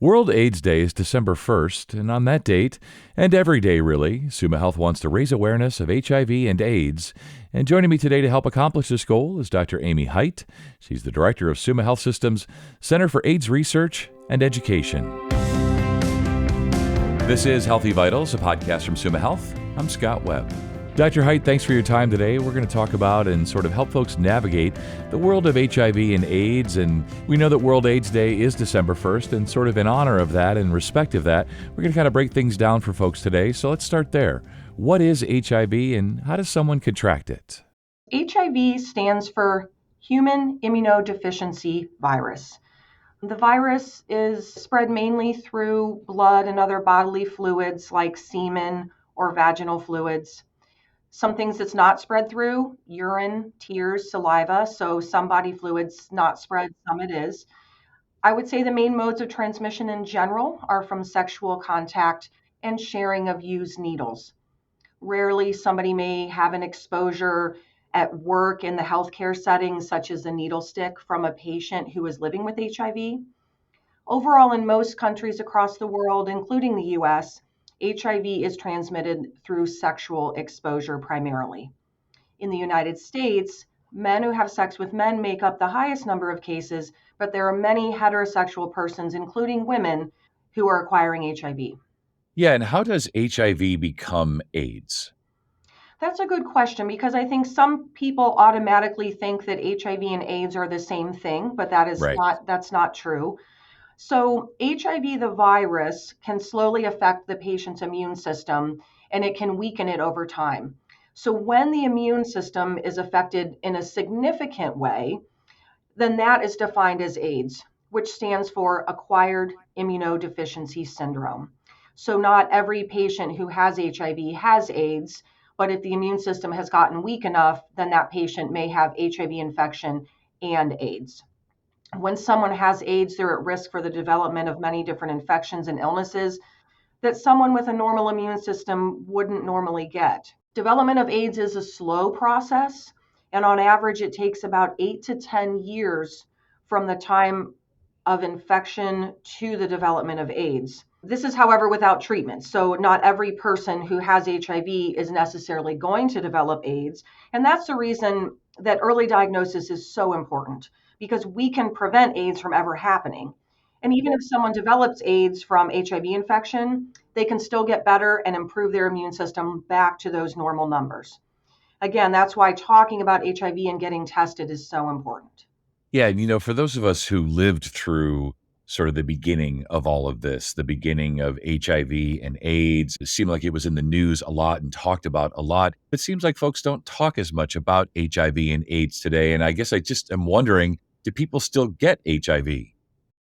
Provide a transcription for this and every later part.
World AIDS Day is December 1st, and on that date, and every day really, Summa Health wants to raise awareness of HIV and AIDS. And joining me today to help accomplish this goal is Dr. Amy Hite. She's the director of Summa Health System's Center for AIDS Research and Education. This is Healthy Vitals, a podcast from Summa Health. I'm Scott Webb. Dr. Hite, thanks for your time today. We're going to talk about and sort of help folks navigate the world of HIV and AIDS. And we know that World AIDS Day is December 1st, and sort of in honor of that and respect of that, we're going to kind of break things down for folks today. So let's start there. What is HIV and how does someone contract it? HIV stands for Human Immunodeficiency Virus. The virus is spread mainly through blood and other bodily fluids like semen or vaginal fluids. Some things it's not spread through: urine, tears, saliva. So some body fluids not spread, some it is. I would say the main modes of transmission in general are from sexual contact and sharing of used needles. Rarely somebody may have an exposure at work in the healthcare setting, such as a needle stick from a patient who is living with HIV. Overall, in most countries across the world, including the US, HIV is transmitted through sexual exposure primarily. In the United States, men who have sex with men make up the highest number of cases, but there are many heterosexual persons, including women, who are acquiring HIV. Yeah, and how does HIV become AIDS? That's a good question, because I think some people automatically think that HIV and AIDS are the same thing, but that's not true. So HIV, the virus, can slowly affect the patient's immune system, and it can weaken it over time. So when the immune system is affected in a significant way, then that is defined as AIDS, which stands for Acquired Immunodeficiency Syndrome. So not every patient who has HIV has AIDS, but if the immune system has gotten weak enough, then that patient may have HIV infection and AIDS. When someone has AIDS, they're at risk for the development of many different infections and illnesses that someone with a normal immune system wouldn't normally get. Development of AIDS is a slow process, and on average, it takes about 8 to 10 years from the time of infection to the development of AIDS. This is, however, without treatment. So not every person who has HIV is necessarily going to develop AIDS. And that's the reason that early diagnosis is so important, because we can prevent AIDS from ever happening. And even if someone develops AIDS from HIV infection, they can still get better and improve their immune system back to those normal numbers. Again, that's why talking about HIV and getting tested is so important. Yeah, and for those of us who lived through sort of the beginning of all of this, the beginning of HIV and AIDS, it seemed like it was in the news a lot and talked about a lot. It seems like folks don't talk as much about HIV and AIDS today. And I guess I just am wondering, do people still get HIV?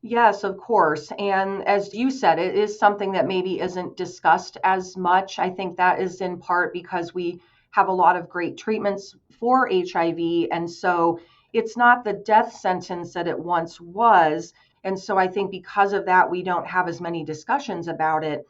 Yes, of course. And as you said, it is something that maybe isn't discussed as much. I think that is in part because we have a lot of great treatments for HIV. And so it's not the death sentence that it once was. And so I think because of that, we don't have as many discussions about it.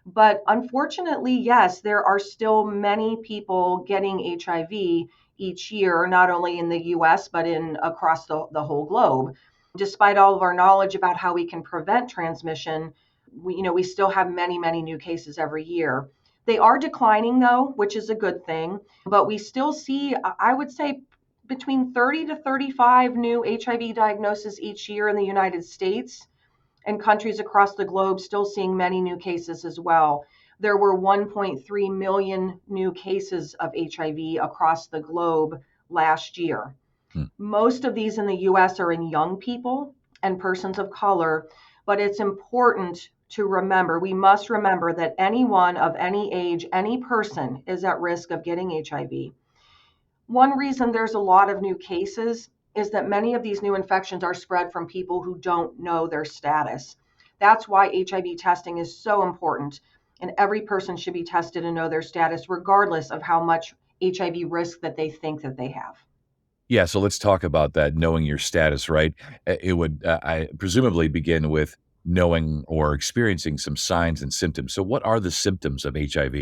But unfortunately, yes, there are still many people getting HIV each year, not only in the US, but across the whole globe. Despite all of our knowledge about how we can prevent transmission, we still have many, many new cases every year. They are declining, though, which is a good thing. But we still see, I would say, between 30 to 35 new HIV diagnoses each year in the United States, and countries across the globe still seeing many new cases as well. There were 1.3 million new cases of HIV across the globe last year. Most of these in the US are in young people and persons of color, but it's important to remember, we must remember that anyone of any age, any person is at risk of getting HIV. One reason there's a lot of new cases is that many of these new infections are spread from people who don't know their status. That's why HIV testing is so important, and every person should be tested and know their status, regardless of how much HIV risk that they think that they have. Yeah, so let's talk about that, knowing your status, right? It would I presumably begin with knowing or experiencing some signs and symptoms. So what are the symptoms of HIV?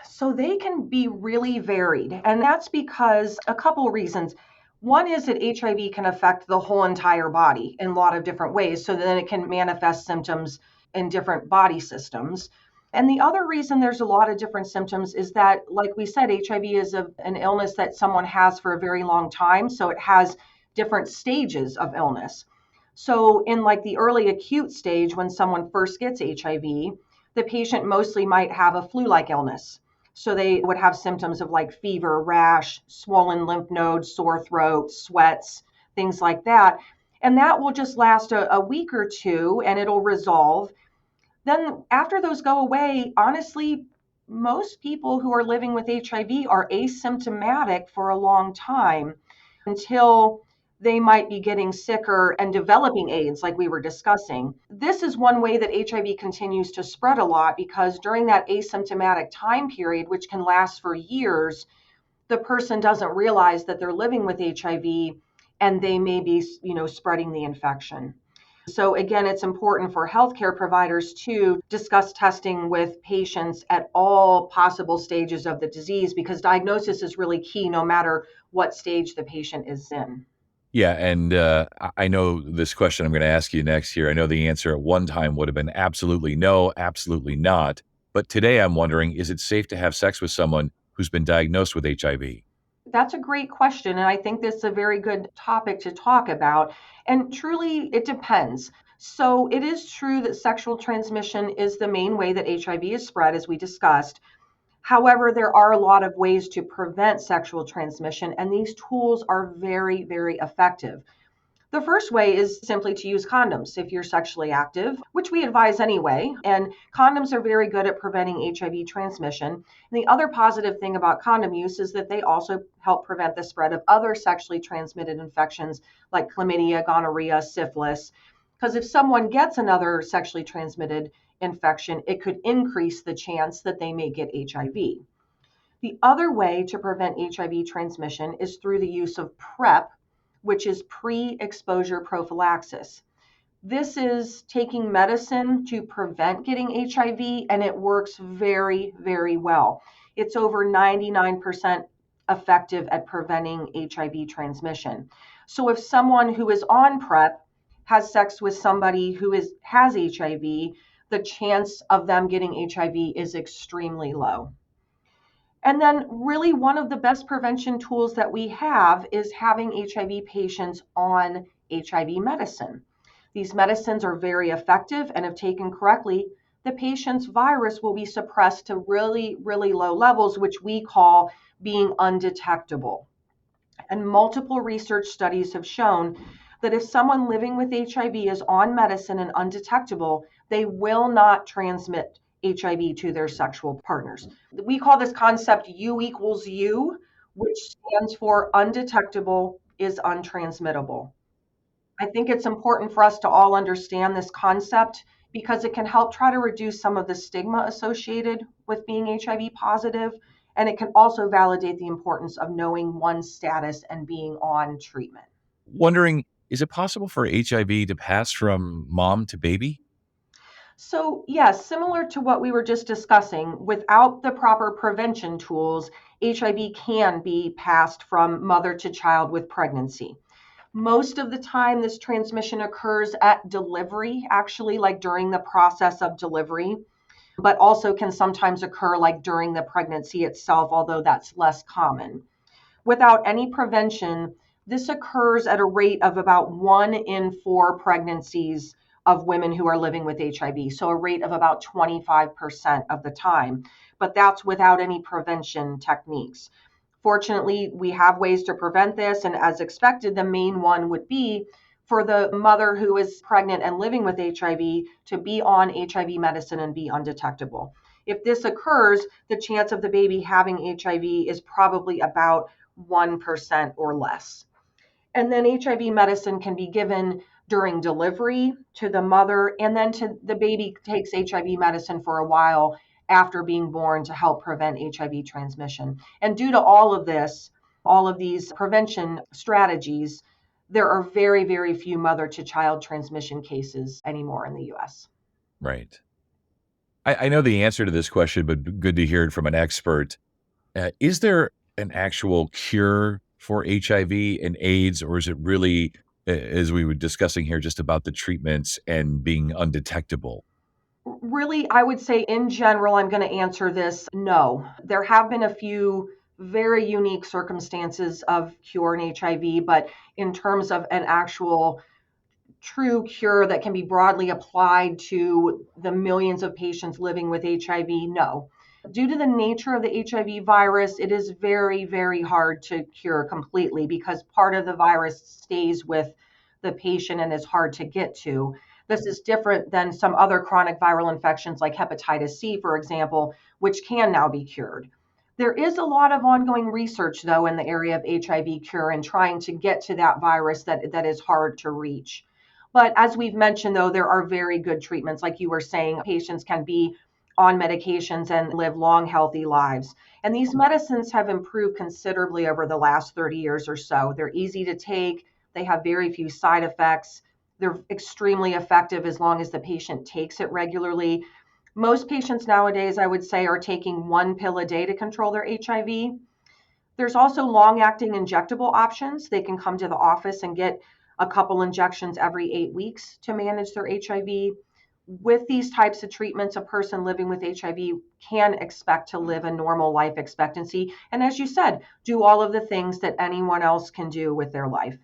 So they can be really varied, and that's because a couple reasons. One is that HIV can affect the whole entire body in a lot of different ways. So then it can manifest symptoms in different body systems. And the other reason there's a lot of different symptoms is that, like we said, HIV is an illness that someone has for a very long time. So it has different stages of illness. So, in like the early acute stage, when someone first gets HIV, the patient mostly might have a flu like illness. So they would have symptoms of like fever, rash, swollen lymph nodes, sore throat, sweats, things like that. And that will just last a week or two and it'll resolve. Then, after those go away, honestly, most people who are living with HIV are asymptomatic for a long time until they might be getting sicker and developing AIDS, like we were discussing. This is one way that HIV continues to spread a lot because during that asymptomatic time period, which can last for years, the person doesn't realize that they're living with HIV and they may be, spreading the infection. So again, it's important for healthcare providers to discuss testing with patients at all possible stages of the disease because diagnosis is really key no matter what stage the patient is in. Yeah, and I know this question I'm going to ask you next here. I know the answer at one time would have been absolutely no, absolutely not. But today I'm wondering, is it safe to have sex with someone who's been diagnosed with HIV? That's a great question. And I think this is a very good topic to talk about. And truly, it depends. So, it is true that sexual transmission is the main way that HIV is spread, as we discussed. However, there are a lot of ways to prevent sexual transmission, and these tools are very, very effective. The first way is simply to use condoms if you're sexually active, which we advise anyway. And condoms are very good at preventing HIV transmission. And the other positive thing about condom use is that they also help prevent the spread of other sexually transmitted infections like chlamydia, gonorrhea, syphilis. Because if someone gets another sexually transmitted infection, it could increase the chance that they may get HIV. The other way to prevent HIV transmission is through the use of PrEP, which is pre-exposure prophylaxis. This is taking medicine to prevent getting HIV, and it works very, very well. It's over 99% effective at preventing HIV transmission. So if someone who is on PrEP has sex with somebody who has HIV, the chance of them getting HIV is extremely low. And then, really, one of the best prevention tools that we have is having HIV patients on HIV medicine. These medicines are very effective, and if taken correctly, the patient's virus will be suppressed to really, really low levels, which we call being undetectable. And multiple research studies have shown that if someone living with HIV is on medicine and undetectable, they will not transmit HIV to their sexual partners. We call this concept U equals U, which stands for undetectable is untransmittable. I think it's important for us to all understand this concept because it can help try to reduce some of the stigma associated with being HIV positive. And it can also validate the importance of knowing one's status and being on treatment. Wondering, is it possible for HIV to pass from mom to baby? So, yes, similar to what we were just discussing, without the proper prevention tools, HIV can be passed from mother to child with pregnancy. Most of the time, this transmission occurs at delivery, actually, like during the process of delivery, but also can sometimes occur like during the pregnancy itself, although that's less common. Without any prevention, this occurs at a rate of about 1 in 4 pregnancies of women who are living with HIV. So a rate of about 25% of the time, but that's without any prevention techniques. Fortunately, we have ways to prevent this. And as expected, the main one would be for the mother who is pregnant and living with HIV to be on HIV medicine and be undetectable. If this occurs, the chance of the baby having HIV is probably about 1% or less. And then HIV medicine can be given during delivery to the mother, and then to the baby takes HIV medicine for a while after being born to help prevent HIV transmission. And due to all of this, all of these prevention strategies, there are very, very few mother to child transmission cases anymore in the US. Right. I know the answer to this question, but good to hear it from an expert. Is there an actual cure for HIV and AIDS, or is it really, as we were discussing here, just about the treatments and being undetectable? Really, I would say in general, I'm going to answer this no. There have been a few very unique circumstances of cure in HIV, but in terms of an actual true cure that can be broadly applied to the millions of patients living with HIV, no. Due to the nature of the HIV virus, it is very, very hard to cure completely because part of the virus stays with the patient and is hard to get to. This is different than some other chronic viral infections like hepatitis C, for example, which can now be cured. There is a lot of ongoing research, though, in the area of HIV cure and trying to get to that virus that is hard to reach. But as we've mentioned, though, there are very good treatments. Like you were saying, patients can be on medications and live long, healthy lives. And these medicines have improved considerably over the last 30 years or so. They're easy to take, they have very few side effects, they're extremely effective as long as the patient takes it regularly. Most patients nowadays, I would say, are taking one pill a day to control their HIV. There's also long-acting injectable options. They can come to the office and get a couple injections every 8 weeks to manage their HIV. With these types of treatments, a person living with HIV can expect to live a normal life expectancy. And as you said, do all of the things that anyone else can do with their life.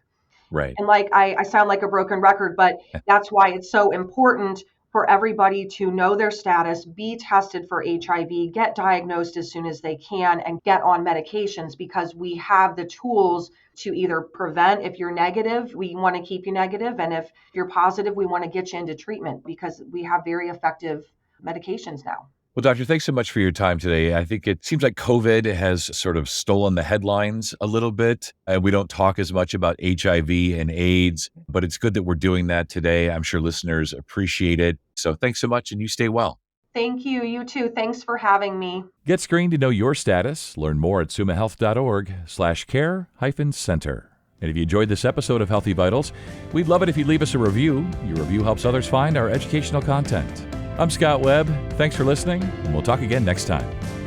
Right. And like I sound like a broken record, but that's why it's so important for everybody to know their status, be tested for HIV, get diagnosed as soon as they can, and get on medications because we have the tools to either prevent. If you're negative, we want to keep you negative. And if you're positive, we want to get you into treatment because we have very effective medications now. Well, Doctor, thanks so much for your time today. I think it seems like COVID has sort of stolen the headlines a little bit. We don't talk as much about HIV and AIDS, but it's good that we're doing that today. I'm sure listeners appreciate it. So thanks so much, and you stay well. Thank you. You too. Thanks for having me. Get screened to know your status. Learn more at sumahealth.org/care-center. And if you enjoyed this episode of Healthy Vitals, we'd love it if you'd leave us a review. Your review helps others find our educational content. I'm Scott Webb. Thanks for listening, and we'll talk again next time.